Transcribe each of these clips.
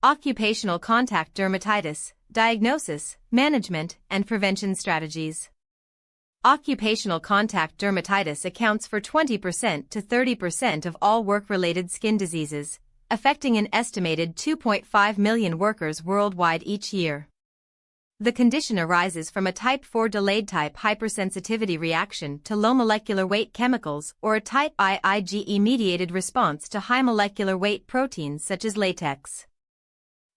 Occupational contact dermatitis, diagnosis, management, and prevention strategies. Occupational contact dermatitis accounts for 20% to 30% of all work-related skin diseases, affecting an estimated 2.5 million workers worldwide each year. The condition arises from a type 4 delayed type hypersensitivity reaction to low molecular weight chemicals or a type I IgE mediated response to high molecular weight proteins such as latex.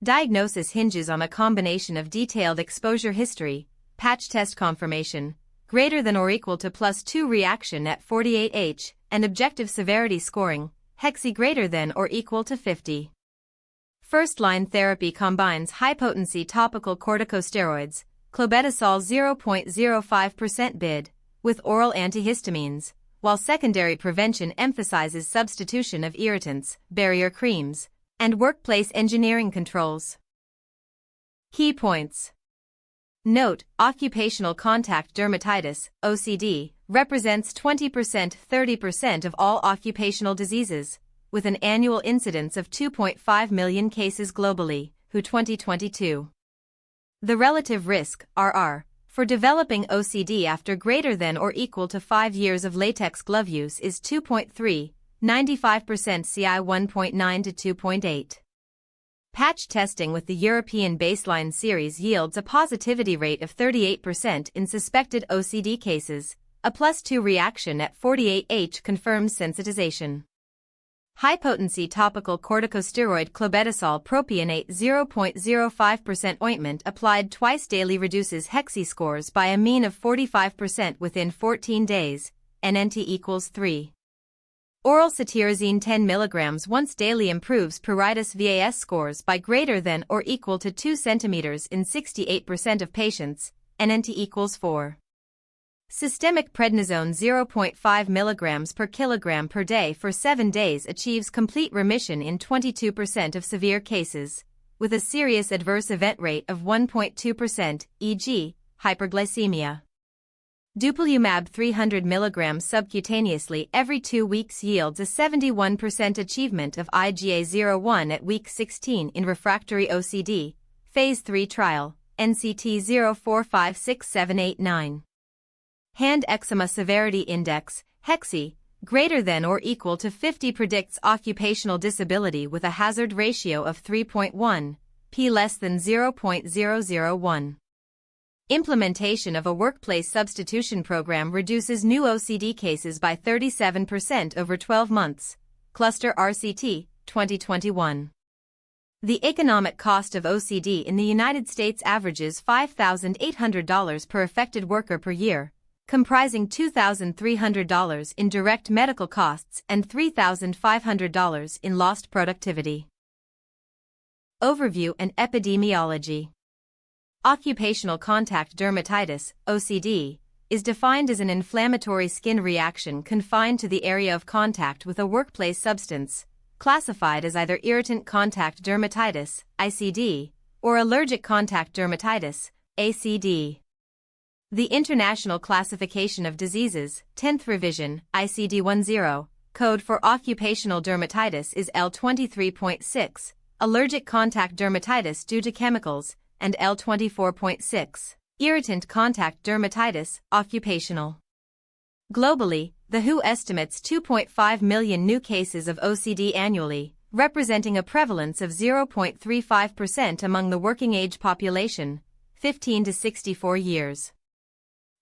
Diagnosis hinges on a combination of detailed exposure history, patch test confirmation, greater than or equal to +2 reaction at 48H, and objective severity scoring, HECSI greater than or equal to 50. First-line therapy combines high-potency topical corticosteroids, clobetasol 0.05% BID, with oral antihistamines, while secondary prevention emphasizes substitution of irritants, barrier creams, and workplace engineering controls. Key points. Note, occupational contact dermatitis, OCD, represents 20%–30% of all occupational diseases, with an annual incidence of 2.5 million cases globally, WHO 2022. The relative risk, RR, for developing OCD after greater than or equal to 5 years of latex glove use is 2.3, 95% CI 1.9 to 2.8. Patch testing with the European baseline series yields a positivity rate of 38% in suspected OCD cases. A +2 reaction at 48H confirms sensitization. High-potency topical corticosteroid clobetasol propionate 0.05% ointment applied twice daily reduces HECSI scores by a mean of 45% within 14 days, NNT equals 3. Oral cetirizine 10 mg once daily improves pruritus VAS scores by greater than or equal to 2 cm in 68% of patients, NNT equals 4. Systemic prednisone 0.5 mg per kilogram per day for 7 days achieves complete remission in 22% of severe cases, with a serious adverse event rate of 1.2%, e.g., hyperglycemia. Dupilumab 300 mg subcutaneously every 2 weeks yields a 71% achievement of IgA 0/1 at week 16 in refractory OCD, Phase 3 trial, NCT 0456789. Hand eczema severity index, HECSI, greater than or equal to 50 predicts occupational disability with a hazard ratio of 3.1, p less than 0.001. Implementation of a workplace substitution program reduces new OCD cases by 37% over 12 months. Cluster RCT, 2021. The economic cost of OCD in the United States averages $5,800 per affected worker per year, comprising $2,300 in direct medical costs and $3,500 in lost productivity. Overview and epidemiology. Occupational contact dermatitis, OCD, is defined as an inflammatory skin reaction confined to the area of contact with a workplace substance, classified as either irritant contact dermatitis, ICD, or allergic contact dermatitis, ACD. The International Classification of Diseases, 10th revision, ICD-10, code for occupational dermatitis is L23.6, allergic contact dermatitis due to chemicals, and L24.6, irritant contact dermatitis, occupational. Globally, the WHO estimates 2.5 million new cases of OCD annually, representing a prevalence of 0.35% among the working-age population, 15 to 64 years.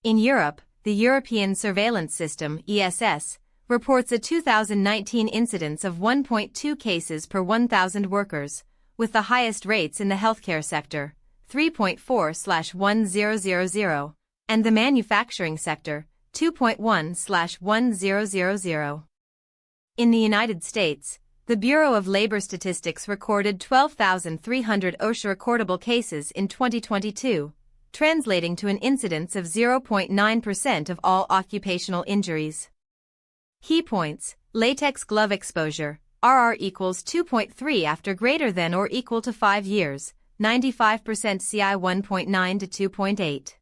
In Europe, the European Surveillance System, ESS, reports a 2019 incidence of 1.2 cases per 1,000 workers, with the highest rates in the healthcare sector, 3.4/1000, and the manufacturing sector, 2.1/1000. In the United States, the Bureau of Labor Statistics recorded 12,300 OSHA recordable cases in 2022, translating to an incidence of 0.9% of all occupational injuries. Key points: latex glove exposure, RR equals 2.3 after greater than or equal to 5 years, 95% CI 1.9 to 2.8.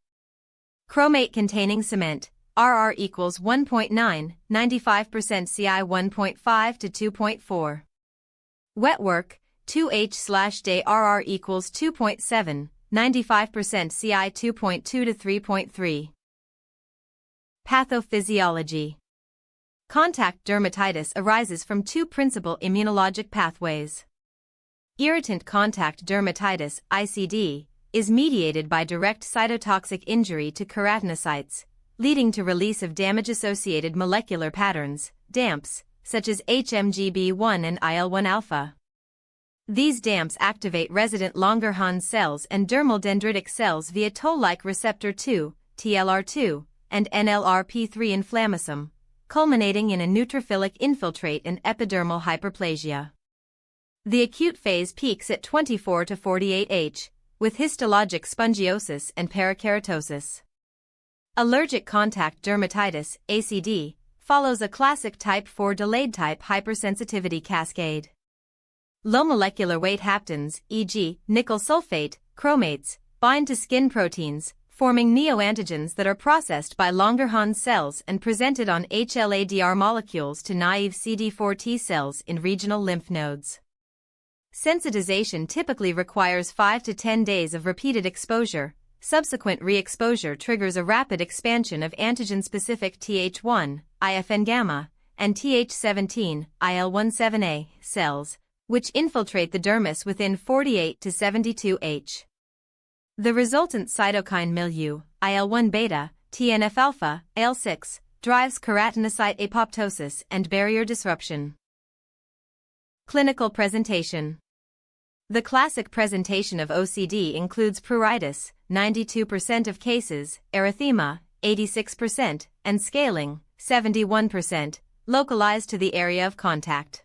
Chromate containing cement, RR equals 1.9, 95% CI 1.5 to 2.4. Wet work, 2H/day RR equals 2.7, 95% CI 2.2 to 3.3. Pathophysiology. Contact dermatitis arises from two principal immunologic pathways. Irritant contact dermatitis, ICD, is mediated by direct cytotoxic injury to keratinocytes, leading to release of damage-associated molecular patterns, DAMPs, such as HMGB1 and IL-1 alpha. These DAMPs activate resident Langerhans cells and dermal dendritic cells via toll-like receptor 2, TLR2, and NLRP3 inflammasome, culminating in a neutrophilic infiltrate and epidermal hyperplasia. The acute phase peaks at 24 to 48 H, with histologic spongiosis and parakeratosis. Allergic contact dermatitis, ACD, follows a classic type 4 delayed type hypersensitivity cascade. Low molecular weight haptens, e.g., nickel sulfate, chromates, bind to skin proteins, forming neoantigens that are processed by Langerhans cells and presented on HLA-DR molecules to naive CD4 T cells in regional lymph nodes. Sensitization typically requires 5 to 10 days of repeated exposure. Subsequent re-exposure triggers a rapid expansion of antigen-specific Th1, IFN-gamma, and Th17, IL-17A, cells, which infiltrate the dermis within 48 to 72 H. The resultant cytokine milieu, IL-1 beta, TNF-alpha, IL-6, drives keratinocyte apoptosis and barrier disruption. Clinical presentation. The classic presentation of OCD includes pruritus, 92% of cases, erythema, 86%, and scaling, 71%, localized to the area of contact.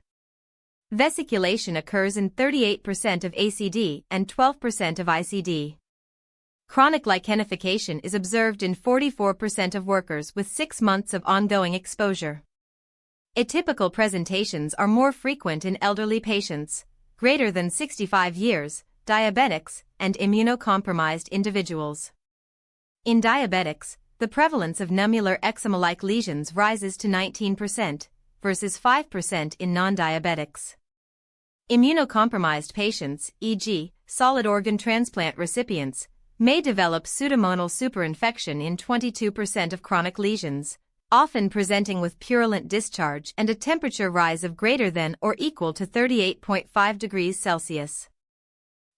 Vesiculation occurs in 38% of ACD and 12% of ICD. Chronic lichenification is observed in 44% of workers with 6 months of ongoing exposure. Atypical presentations are more frequent in elderly patients, greater than 65 years, diabetics, and immunocompromised individuals. In diabetics, the prevalence of nummular eczema-like lesions rises to 19%, versus 5% in non-diabetics. Immunocompromised patients, e.g., solid organ transplant recipients, may develop pseudomonal superinfection in 22% of chronic lesions, often presenting with purulent discharge and a temperature rise of greater than or equal to 38.5 degrees Celsius.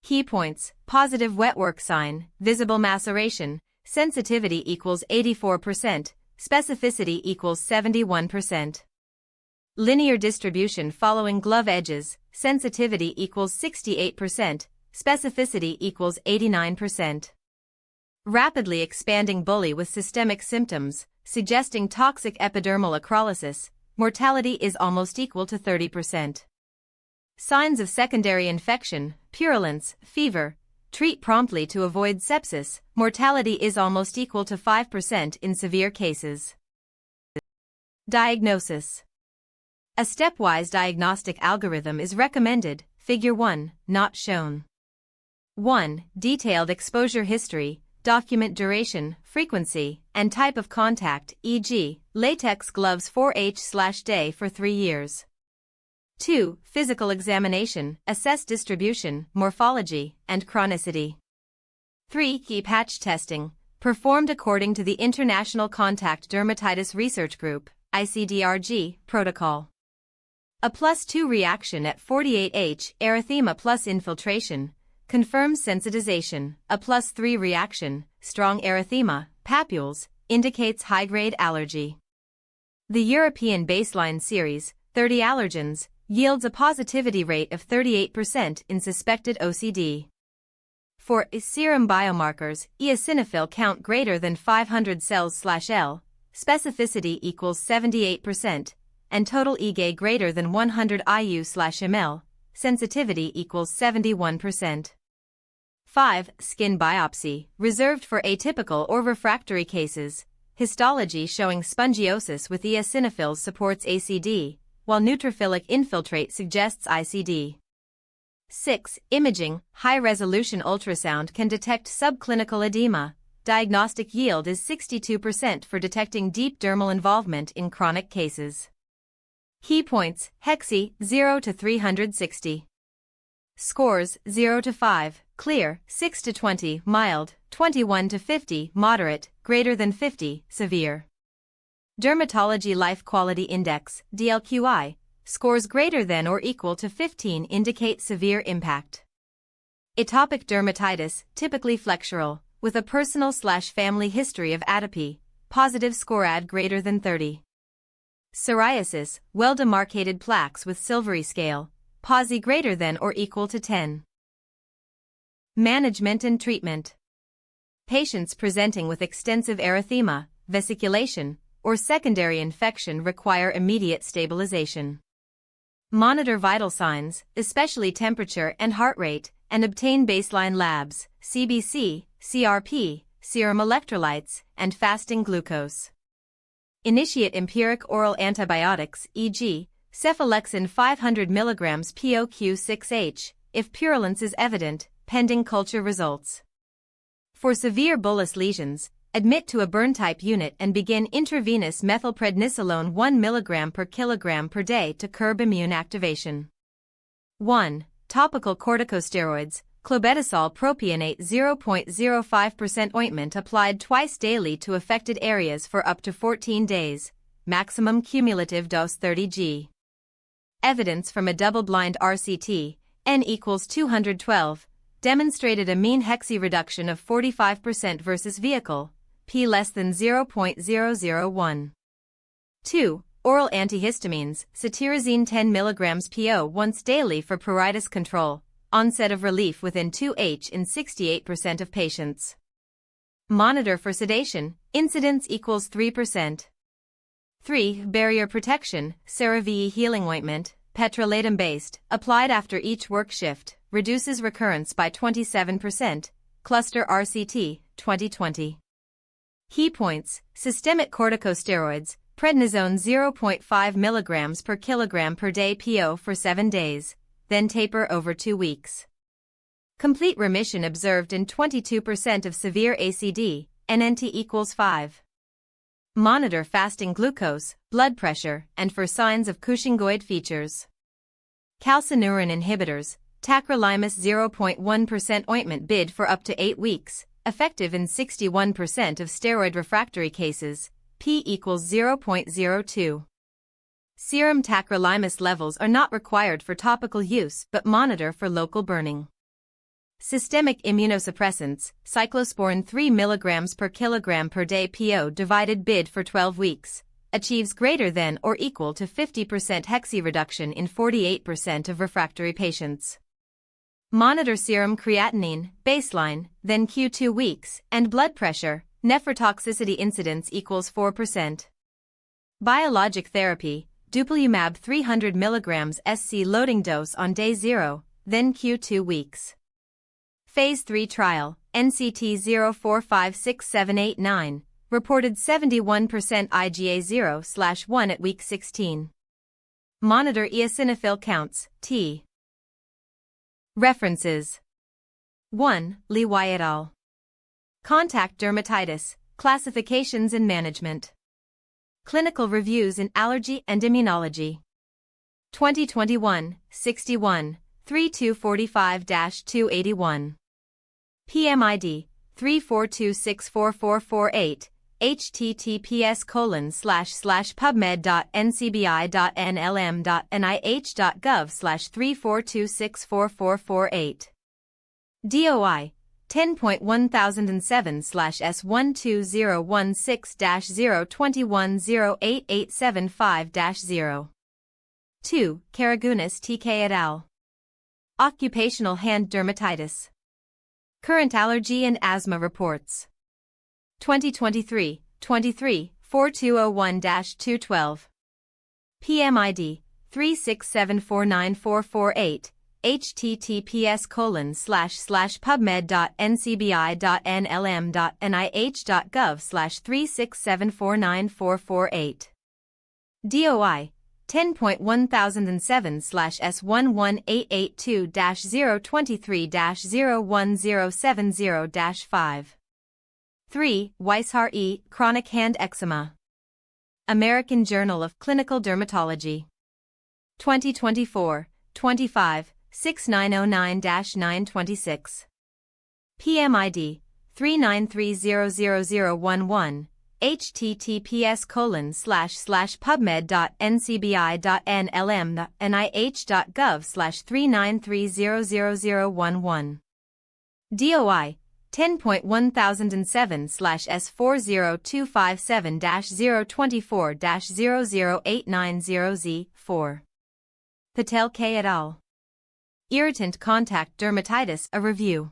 Key points: positive wetwork sign, visible maceration, sensitivity equals 84%, specificity equals 71%. Linear distribution following glove edges, sensitivity equals 68%, specificity equals 89%. Rapidly expanding bully with systemic symptoms, suggesting toxic epidermal necrolysis, mortality is almost equal to 30%. Signs of secondary infection, purulence, fever, treat promptly to avoid sepsis, mortality is almost equal to 5% in severe cases. Diagnosis. A stepwise diagnostic algorithm is recommended, Figure 1, not shown. 1. Detailed exposure history, document duration, frequency, and type of contact, e.g., latex gloves 4H/day for 3 years. 2. Physical examination, assess distribution, morphology, and chronicity. 3. Key patch testing, performed according to the International Contact Dermatitis Research Group, ICDRG, protocol. A +2 reaction at 48H, erythema plus infiltration, confirms sensitization. A +3 reaction, strong erythema, papules, indicates high-grade allergy. The European baseline series, 30 allergens, yields a positivity rate of 38% in suspected OCD. For serum biomarkers, eosinophil count greater than 500 cells/L, specificity equals 78%, and total IgE greater than 100 IU/ml, sensitivity equals 71%. 5. Skin biopsy, reserved for atypical or refractory cases. Histology showing spongiosis with eosinophils supports ACD, while neutrophilic infiltrate suggests ICD. 6. Imaging, high-resolution ultrasound can detect subclinical edema. Diagnostic yield is 62% for detecting deep dermal involvement in chronic cases. Key points: HECSI 0 to 360. Scores 0 to 5, clear, 6 to 20, mild, 21 to 50, moderate, greater than 50, severe. Dermatology Life Quality Index, DLQI, scores greater than or equal to 15 indicate severe impact. Atopic dermatitis, typically flexural, with a personal/family history of atopy, positive SCORAD greater than 30. Psoriasis, well-demarcated plaques with silvery scale, PASI greater than or equal to 10. Management and treatment. Patients presenting with extensive erythema, vesiculation, or secondary infection require immediate stabilization. Monitor vital signs, especially temperature and heart rate, and obtain baseline labs, CBC, CRP, serum electrolytes, and fasting glucose. Initiate empiric oral antibiotics, e.g., cephalexin 500 mg POQ6H, if purulence is evident, pending culture results. For severe bullous lesions, admit to a burn-type unit and begin intravenous methylprednisolone 1 mg per kilogram per day to curb immune activation. 1. Topical corticosteroids, clobetasol propionate 0.05% ointment applied twice daily to affected areas for up to 14 days, maximum cumulative dose 30 g. Evidence from a double-blind RCT, N equals 212, demonstrated a mean HECSI reduction of 45% versus vehicle, P less than 0.001. 2. Oral antihistamines, cetirizine 10 mg PO once daily for pruritus control, onset of relief within 2H in 68% of patients. Monitor for sedation, incidence equals 3%. 3. Barrier protection, CeraVe healing ointment, petrolatum-based, applied after each work shift, reduces recurrence by 27%, cluster RCT, 2020. Key points, systemic corticosteroids, prednisone 0.5 mg per kilogram per day PO for 7 days, then taper over 2 weeks. Complete remission observed in 22% of severe ACD, NNT equals 5. Monitor fasting glucose, blood pressure, and for signs of Cushingoid features. Calcineurin inhibitors, tacrolimus 0.1% ointment bid for up to 8 weeks, effective in 61% of steroid refractory cases, P equals 0.02. Serum tacrolimus levels are not required for topical use but monitor for local burning. Systemic immunosuppressants, cyclosporin 3 mg per kilogram per day PO divided bid for 12 weeks, achieves greater than or equal to 50% HECSI reduction in 48% of refractory patients. Monitor serum creatinine, baseline, then Q2 weeks, and blood pressure, nephrotoxicity incidence equals 4%. Biologic therapy, dupilumab 300 mg SC loading dose on day 0, then Q2 weeks. Phase 3 trial, NCT 04567889, reported 71% IgA 0/1 at week 16. Monitor eosinophil counts, T. References. 1. Li Y et al. Contact Dermatitis, Classifications and Management. Clinical Reviews in Allergy and Immunology. 2021, 61, 3245-281. PMID, 342644448, https://pubmed.ncbi.nlm.nih.gov/342644448. DOI 10.1007/S12016-021088875-0. 2. Karagunis TK et al. Occupational hand dermatitis. Current allergy and asthma reports. 2023, 4201-212. PMID 367494448, https://pubmed.ncbi.nlm.nih.gov/367494448. DOI 10.1007/S11882-023-01070-5. 3. Weishar E. Chronic hand eczema. American Journal of Clinical Dermatology. 2024, 25, 6909-926. PMID 393000011. https://pubmed.ncbi.nlm.nih.gov/393000011. DOI 10.1007/S40257-024-00890Z4. Patel K. et al. Irritant contact dermatitis, a review.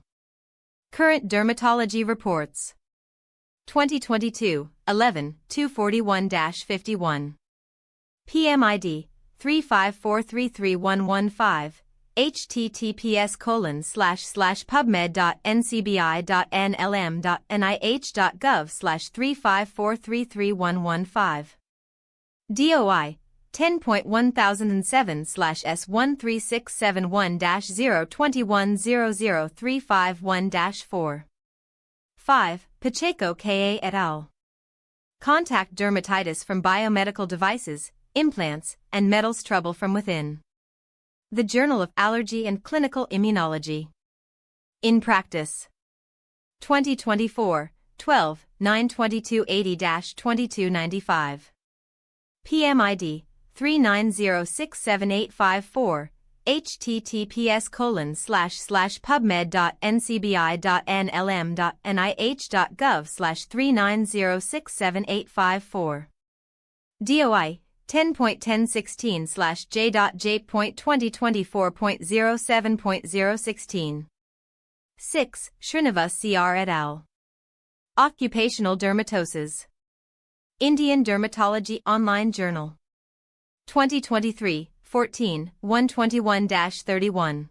Current dermatology reports. 2022, 11-241-51. PMID 354331115. https://pubmed.ncbi.nlm.nih.gov/354331115. DOI 10.1007/S13671-021003551-4. 5. Pacheco K.A. et al. Contact dermatitis from biomedical devices, implants, and metals, trouble from within. The Journal of Allergy and Clinical Immunology. In Practice. 2024, 12-92280-2295. PMID 3906784. https://pubmed.ncbi.nlm.nih.gov/3906784. DOI 10.1016/J.J.2024.07.016. 6. Srinivas C.R. et al. Occupational Dermatosis. Indian Dermatology Online Journal. 2023, 14-121-31.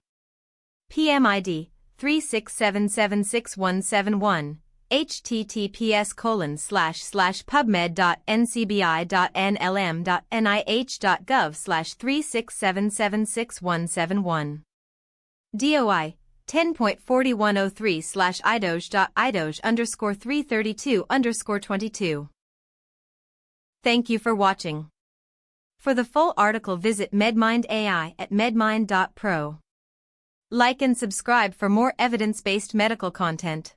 PMID 3677671. https://pubmed.ncbi.nlm.nih.gov/367767171. DOI 10.4103/idoj.idoj_332_22. Thank you for watching. For the full article, visit MedMind AI at medmind.pro. Like and subscribe for more evidence-based medical content.